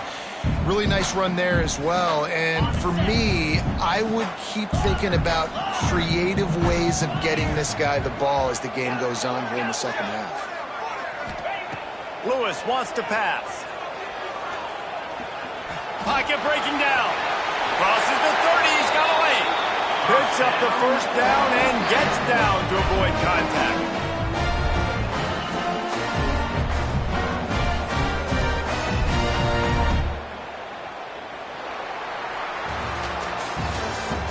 Really nice run there as well. And for me, I would keep thinking about creative ways of getting this guy the ball as the game goes on here in the 2nd half. Lewis wants to pass. Pocket breaking down. Crosses the 30. He's got away. Picks up the 1st down and gets down to avoid contact.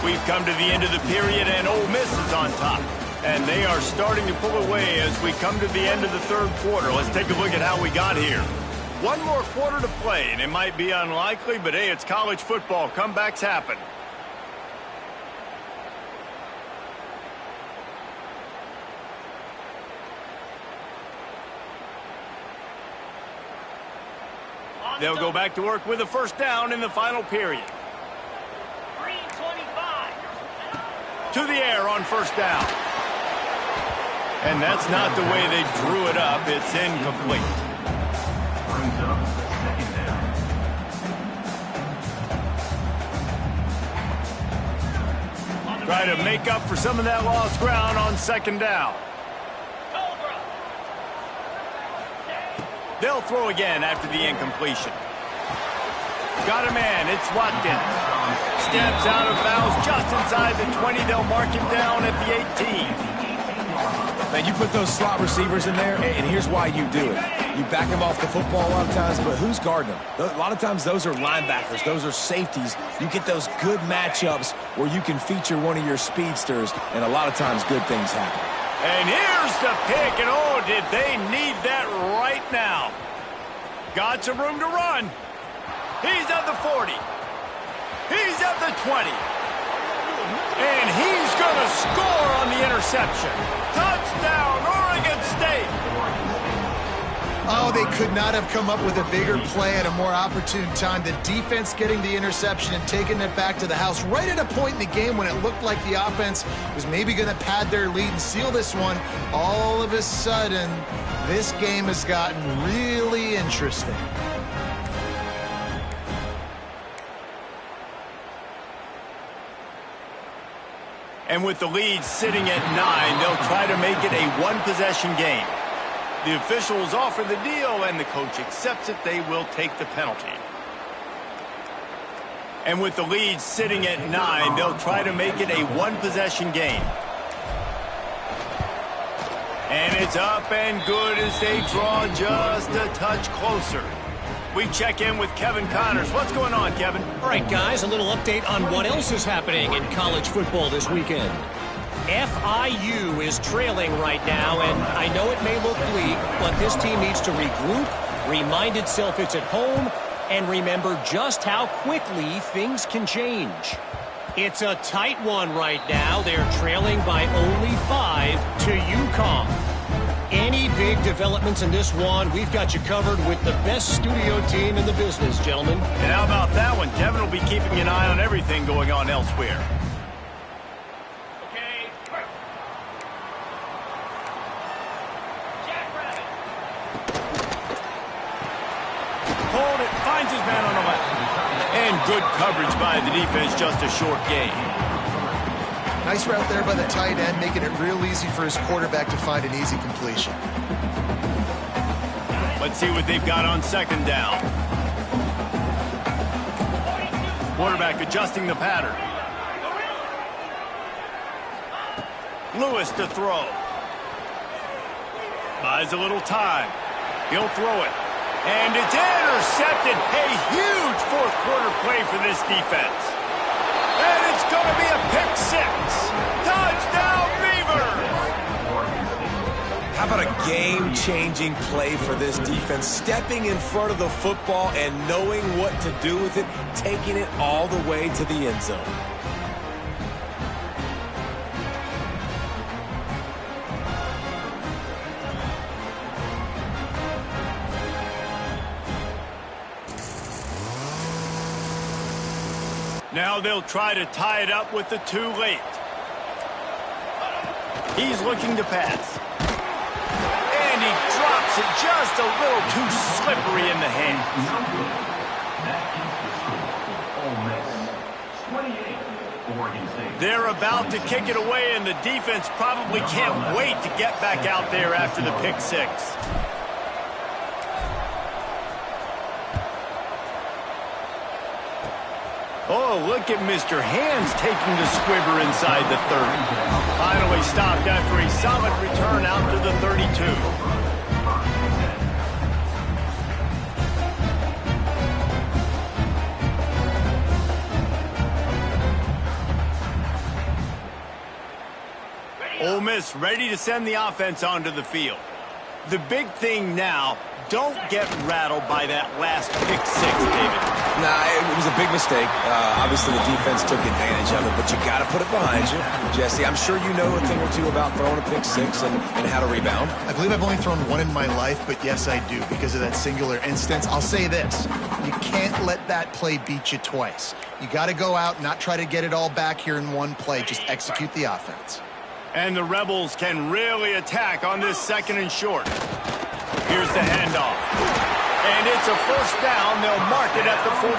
We we've come to the end of the period, and Ole Miss is on top. And they are starting to pull away as we come to the end of the third quarter. Let's take a look at how we got here. One more quarter to play, and it might be unlikely, but hey, it's college football. Comebacks happen. They'll go back to work with a first down in the final period. 3:25. To the air on first down. And that's not the way they drew it up. It's incomplete. Brings up second down. Try to make up for some of that lost ground on second down. They'll throw again after the incompletion. Got a man. It's Watkins. Steps out of bounds just inside the 20. They'll mark him down at the 18. Man, you put those slot receivers in there, and here's why you do it. You back them off the football a lot of times, but who's guarding them? A lot of times those are linebackers. Those are safeties. You get those good matchups where you can feature one of your speedsters, and a lot of times good things happen. And here's the pick, and oh, did they need that right now. Got some room to run. He's at the 40. He's at the 20. And he's going to score on the interception. Touchdown, Oregon State. Oh, they could not have come up with a bigger play at a more opportune time. The defense getting the interception and taking it back to the house right at a point in the game when it looked like the offense was maybe going to pad their lead and seal this one. All of a sudden, this game has gotten really interesting. And with the lead sitting at 9, they'll try to make it a one-possession game. The officials offer the deal, and the coach accepts it. They will take the penalty. And with the lead sitting at 9, they'll try to make it a one-possession game. And it's up and good as they draw just a touch closer. We check in with Kevin Connors. What's going on, Kevin? All right, guys, a little update on what else is happening in college football this weekend. FIU is trailing right now, and I know it may look bleak, but this team needs to regroup, remind itself it's at home, and remember just how quickly things can change. It's a tight one right now. They're trailing by only 5 to UConn. Any big developments in this one, we've got you covered with the best studio team in the business, gentlemen. And how about that one? Kevin will be keeping an eye on everything going on elsewhere. Okay. Hold it, finds his man on the left. And good coverage by the defense, just a short gain. Nice route there by the tight end, making it real easy for his quarterback to find an easy completion. Let's see what they've got on second down. Quarterback adjusting the pattern. Lewis to throw. Buys a little time. He'll throw it. And it's intercepted. A huge fourth quarter play for this defense. And it's going to be a pick six. Touchdown, Beavers! How about a game-changing play for this defense? Stepping in front of the football and knowing what to do with it, taking it all the way to the end zone. Now they'll try to tie it up with the too late. He's looking to pass. And he drops it just a little too slippery in the hands. They're about to kick it away, and the defense probably can't wait to get back out there after the pick six. Oh, look at Mr. Hands taking the squibber inside the 30. Finally stopped after a solid return out to the 32. Ole Miss ready to send the offense onto the field. The big thing now, don't get rattled by that last pick six, David. Nah, it was a big mistake. Obviously, the defense took advantage of it, but you got to put it behind you. Jesse, I'm sure you know a thing or two about throwing a pick six and how to rebound. I believe I've only thrown one in my life, but yes, I do because of that singular instance. I'll say this. You can't let that play beat you twice. You got to go out, not try to get it all back here in one play. Just execute the offense. And the Rebels can really attack on this 2nd and short. Here's the handoff. And it's a first down. They'll mark it at the 44.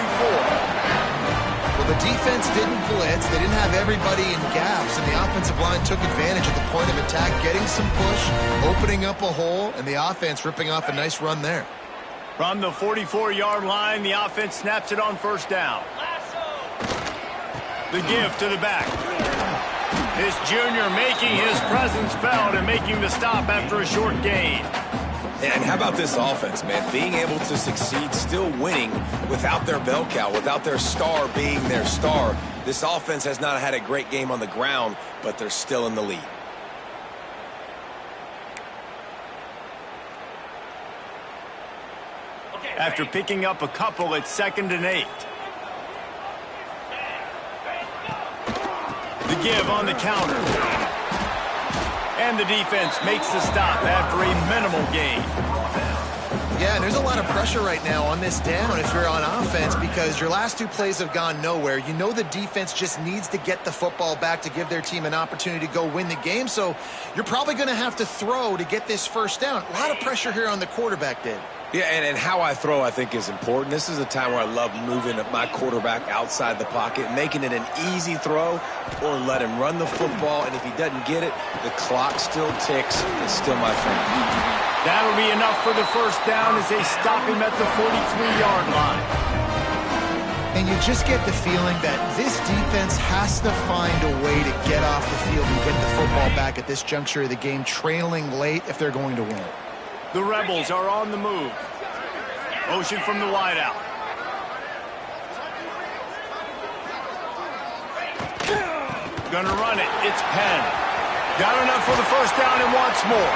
Well, the defense didn't blitz. They didn't have everybody in gaps, and the offensive line took advantage at the point of attack, getting some push, opening up a hole, and the offense ripping off a nice run there. From the 44-yard line, the offense snaps it on first down. The give to the back. This junior making his presence felt and making the stop after a short gain. And how about this offense, man? Being able to succeed, still winning without their bell cow, without their star being their star. This offense has not had a great game on the ground, but they're still in the lead. After picking up a couple, it's 2nd and 8. The give on the counter. And the defense makes the stop after a minimal gain. Yeah, and there's a lot of pressure right now on this down if you're on offense because your last 2 plays have gone nowhere. You know the defense just needs to get the football back to give their team an opportunity to go win the game, so you're probably going to have to throw to get this first down. A lot of pressure here on the quarterback, Dave. Yeah, and how I throw, I think, is important. This is a time where I love moving my quarterback outside the pocket, making it an easy throw, or let him run the football, and if he doesn't get it, the clock still ticks. It's still my friend. That'll be enough for the first down as they stop him at the 43-yard line. And you just get the feeling that this defense has to find a way to get off the field and get the football back at this juncture of the game, trailing late if they're going to win. The Rebels are on the move. Motion from the wideout. Gonna run it. It's Penn. Got enough for the first down and wants more.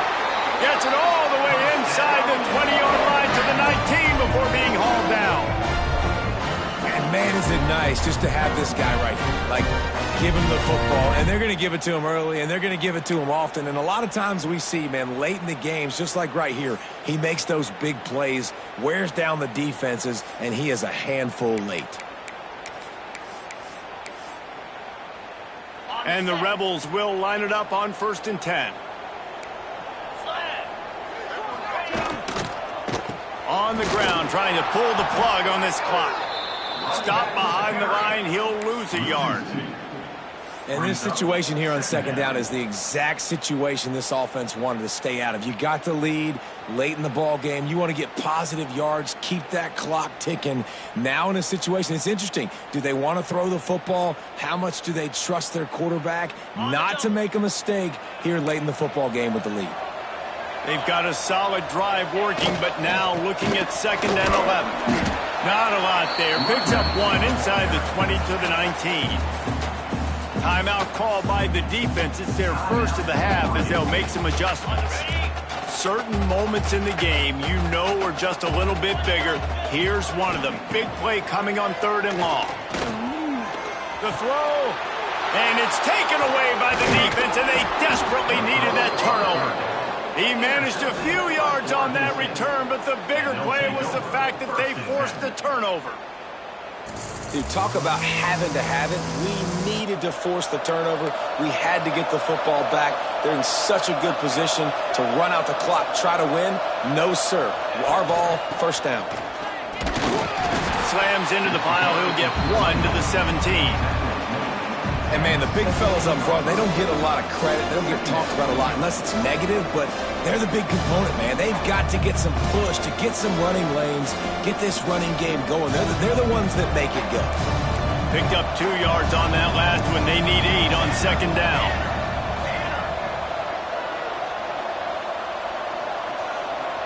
Gets it all the way inside the 20-yard line to the 19 before being hauled down. And man, is it nice just to have this guy right here. Like, give him the football, and they're going to give it to him early, and they're going to give it to him often. And a lot of times we see, man, late in the games, just like right here, he makes those big plays, wears down the defenses, and he is a handful late. And the Rebels will line it up on 1st and 10. On the ground, trying to pull the plug on this clock. Stop behind the line, he'll lose a yard. And this situation here on 2nd down is the exact situation this offense wanted to stay out of. You got the lead late in the ball game. You want to get positive yards, keep that clock ticking. Now in a situation, it's interesting. Do they want to throw the football? How much do they trust their quarterback not to make a mistake here late in the football game with the lead? They've got a solid drive working, but now looking at 2nd and 11. Not a lot there. Picks up 1 inside the 20 to the 19. Timeout called by the defense. It's their first of the half as they'll make some adjustments. Certain moments in the game you know are just a little bit bigger. Here's one of them. Big play coming on 3rd and long. The throw, and it's taken away by the defense, and they desperately needed that turnover. He managed a few yards on that return, but the bigger play was the fact that they forced the turnover. Dude, talk about having to have it. We needed to force the turnover. We had to get the football back. They're in such a good position to run out the clock, try to win. No, sir. Our ball, first down. Slams into the pile. He'll get 1 to the 17. And, man, the big fellas up front, they don't get a lot of credit. They don't get talked about a lot unless it's negative, but they're the big component, man. They've got to get some push, to get some running lanes, get this running game going. They're the ones that make it go. Picked up 2 yards on that last one. They need 8 on 2nd down.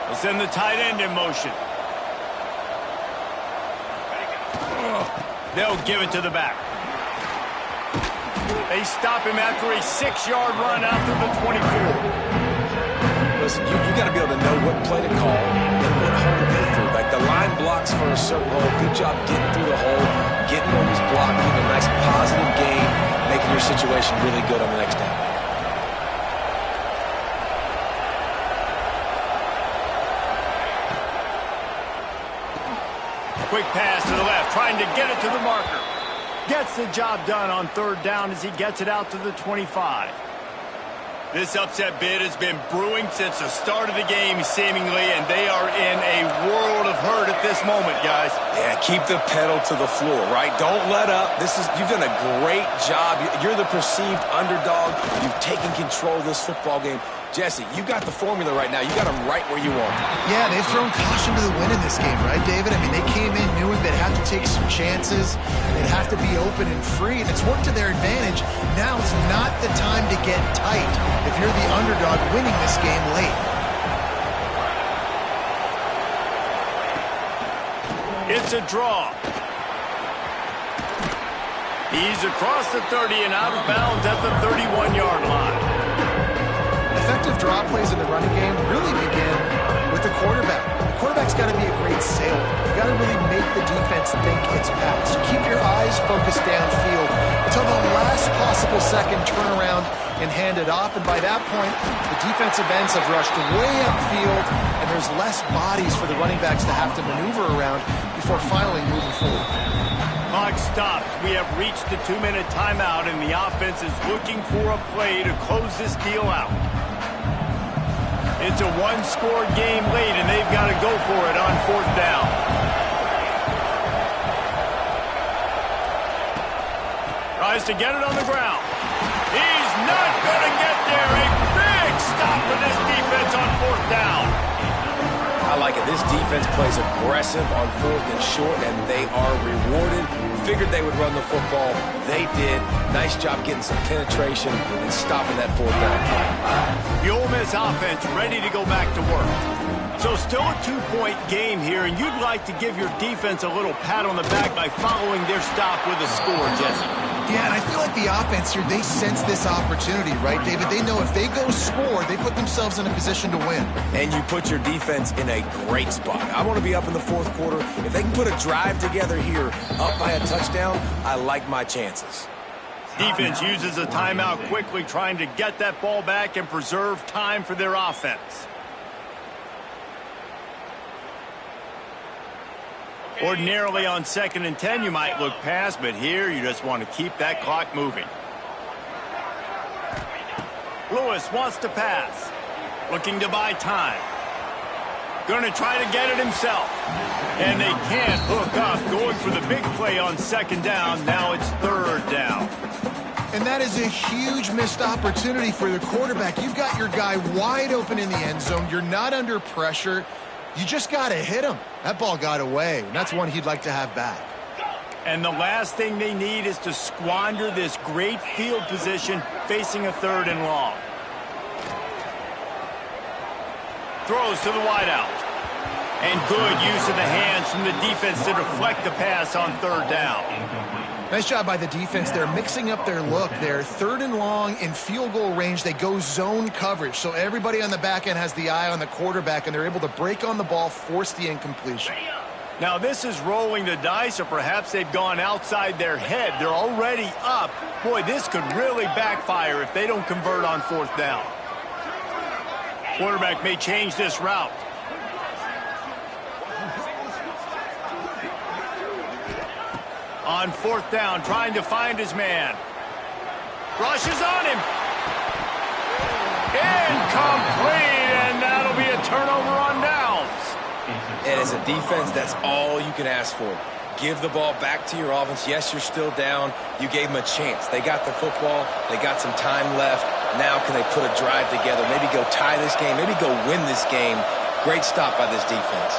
We'll send the tight end in motion. They'll give it to the back. They stop him after a 6-yard run out to the 24. Listen, you got to be able to know what play to call and what hole to go through. Like the line blocks for a certain hole. Good job getting through the hole, getting what was blocked, getting a nice positive gain, making your situation really good on the next down. Quick pass to the left, trying to get it to the marker. Gets the job done on third down as he gets it out to the 25. This upset bid has been brewing since the start of the game, seemingly, and they are in a world of hurt at this moment, guys. Yeah, keep the pedal to the floor, right? Don't let up. You've done a great job. You're the perceived underdog. You've taken control of this football game. Jesse, you got the formula right now. You got them right where you want them. Yeah, they've thrown caution to the wind in this game, right, David? I mean, they came in knowing they'd have to take some chances. They'd have to be open and free, and it's worked to their advantage. Now it's not the time to get tight if you're the underdog winning this game late. It's a draw. He's across the 30 and out of bounds at the 31-yard line. Effective draw plays in the running game really begin with the quarterback. The quarterback's got to be a great sailor. You got to really make the defense think it's pass. You keep your eyes focused downfield until the last possible second, turn around and hand it off. And by that point, the defensive ends have rushed way upfield, and there's less bodies for the running backs to have to maneuver around before finally moving forward. Clock stops. We have reached the 2-minute timeout, and the offense is looking for a play to close this deal out. It's a one-score game late, and they've got to go for it on fourth down. Tries to get it on the ground. He's not going to get there. A big stop for this defense on fourth down. I like it. This defense plays aggressive on fourth and short, and they are rewarded. Figured they would run the football. They did. Nice job getting some penetration and stopping that fourth down play. The Ole Miss offense ready to go back to work. So still a 2-point game here, and you'd like to give your defense a little pat on the back by following their stop with a score, Jesse. Yeah, and I feel like the offense here, they sense this opportunity, right, David? They know if they go score, they put themselves in a position to win. And you put your defense in a great spot. I want to be up in the fourth quarter. If they can put a drive together here, up by a touchdown, I like my chances. Defense uses a timeout quickly, trying to get that ball back and preserve time for their offense. Ordinarily on 2nd and 10, you might look past, but here you just want to keep that clock moving. Lewis wants to pass. Looking to buy time. Going to try to get it himself. And they can't hook up. Going for the big play on 2nd down. Now it's 3rd down. And that is a huge missed opportunity for the quarterback. You've got your guy wide open in the end zone. You're not under pressure. You just got to hit him. That ball got away, and that's one he'd like to have back. And the last thing they need is to squander this great field position facing a 3rd and long. Throws to the wideout. And good use of the hands from the defense to deflect the pass on 3rd down. Nice job by the defense. They're mixing up their look. They're 3rd and long in field goal range. They go zone coverage. So everybody on the back end has the eye on the quarterback, and they're able to break on the ball, force the incompletion. Now this is rolling the dice, or perhaps they've gone outside their head. They're already up. Boy, this could really backfire if they don't convert on 4th down. Quarterback may change this route. On 4th down, trying to find his man. Rushes on him. Incomplete, and that'll be a turnover on downs. And as a defense, that's all you can ask for. Give the ball back to your offense. Yes, you're still down. You gave them a chance. They got the football. They got some time left. Now can they put a drive together? Maybe go tie this game. Maybe go win this game. Great stop by this defense.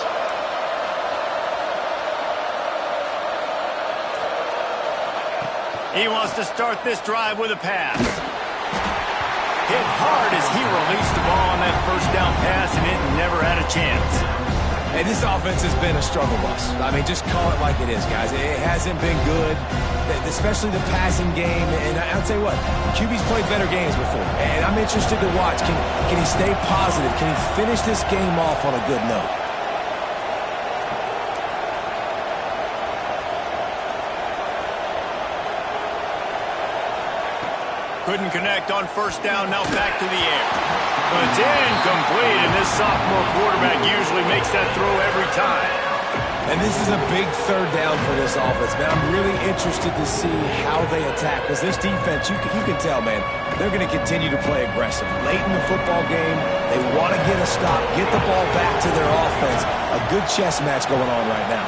He wants to start this drive with a pass. Hit hard as he released the ball on that 1st down pass, and it never had a chance. Hey, this offense has been a struggle bus. I mean, just call it like it is, guys. It hasn't been good, especially the passing game. And I'll tell you what, QB's played better games before. And I'm interested to watch. Can he stay positive? Can he finish this game off on a good note? Couldn't connect on first down, now back to the air. But it's incomplete, and this sophomore quarterback usually makes that throw every time. And this is a big third down for this offense, man. I'm really interested to see how they attack. Because this defense, you can tell, man, they're going to continue to play aggressive. Late in the football game, they want to get a stop, get the ball back to their offense. A good chess match going on right now.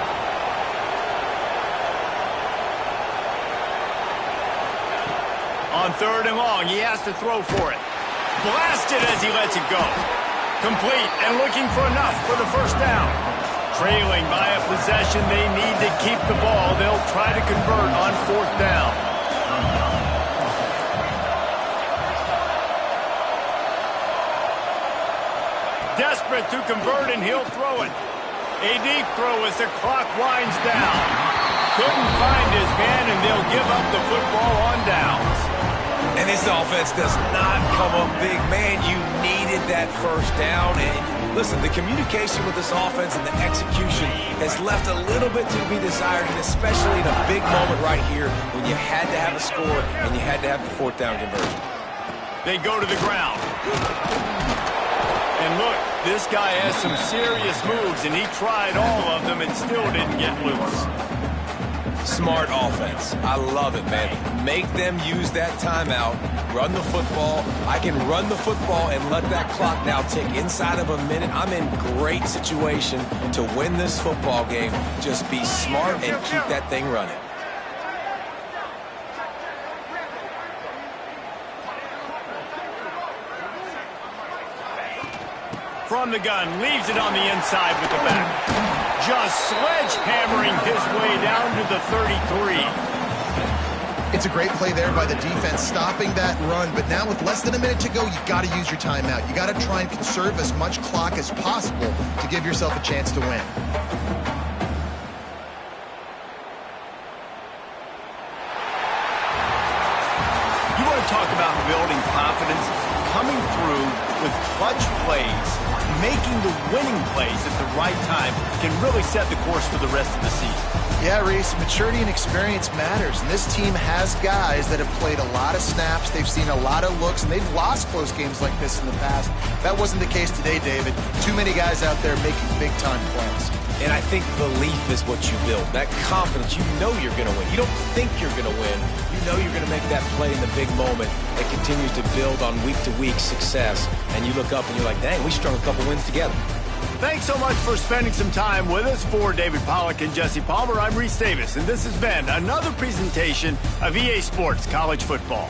On third and long, he has to throw for it. Blasted as he lets it go. Complete and looking for enough for the first down. Trailing by a possession, they need to keep the ball. They'll try to convert on fourth down. Desperate to convert, and he'll throw it. A deep throw as the clock winds down. Couldn't find his man, and they'll give up the football on downs. And this offense does not come up big. Man, you needed that first down. And listen, the communication with this offense and the execution has left a little bit to be desired, and especially in a big moment right here when you had to have a score and you had to have the fourth down conversion. They go to the ground. And look, this guy has some serious moves, and he tried all of them and still didn't get loose. Smart offense. I love it, man. Make them use that timeout. Run the football. I can run the football and let that clock now tick inside of a minute. I'm in great situation to win this football game. Just be smart and keep that thing running. From the gun, leaves it on the inside with the back. Just sledgehammering his way down to the 33. It's a great play there by the defense, stopping that run. But now with less than a minute to go, you've got to use your timeout. You got to try and conserve as much clock as possible to give yourself a chance to win. You want to talk about building confidence? Coming through with clutch plays, making the winning plays at the right time can really set the course for the rest of the season. Yeah, Reese, maturity and experience matters, and this team has guys that have played a lot of snaps, they've seen a lot of looks, and they've lost close games like this in the past. That wasn't the case today, David. Too many guys out there making big-time plays. And I think belief is what you build. That confidence, you know you're going to win. You don't think you're going to win. You know you're going to make that play in the big moment that continues to build on week-to-week success. And you look up and you're like, dang, we strung a couple wins together. Thanks so much for spending some time with us. For David Pollack and Jesse Palmer, I'm Reese Davis, and this has been another presentation of EA Sports College Football.